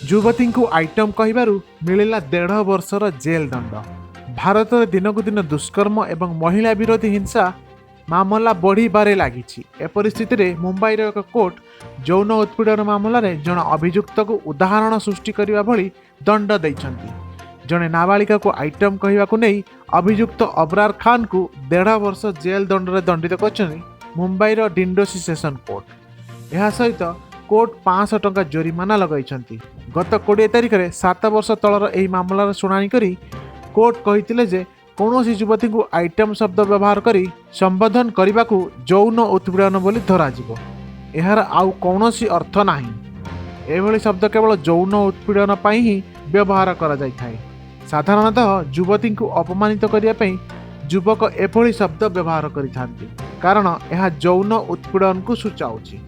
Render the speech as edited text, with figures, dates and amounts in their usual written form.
युवती को item कहबारू मिलिला 1.5 वर्षर jail दंड। भारत में दिनक दिन दुष्कर्म एवं महिला विरोधी हिंसा मामला बढ़िबारे लागिछि। ए परिस्थिति रे मुंबईर एक कोर्ट यौन उत्पीड़न मामलें जन अभियुक्त को उदाहरण सृष्टि करने भली दंड देइछन्ति। जड़े नाबालिका को आइटम कहवाकू नहीं अभियुक्त अबरार खान को 1.5 वर्ष जेल दंड रे दंडित करछन्ति मुंबईर डिंडोसी सेशन कोर्ट। यह सहित कोर्ट 500 टंका जोरिमाना लगाइछन्ति। गत 20 तारिख में 7 वर्ष तलर यह मामलार शुणाणी करी कोर्ट कहिथिले जे कौनसी युवती को आइटम शब्द व्यवहार करी संबोधन करने को यौन उत्पीड़न बोली धराजिवो। एहार आउ कौनसी अर्थ नाही। एभली शब्द केवल यौन उत्पीड़न पाई ही व्यवहार करा जाइथाय। साधारणतः युवती को अपमानित करिया पई युवक एभली शब्द व्यवहार करिथांती कारण यह यौन उत्पीड़न को सूचाउछि।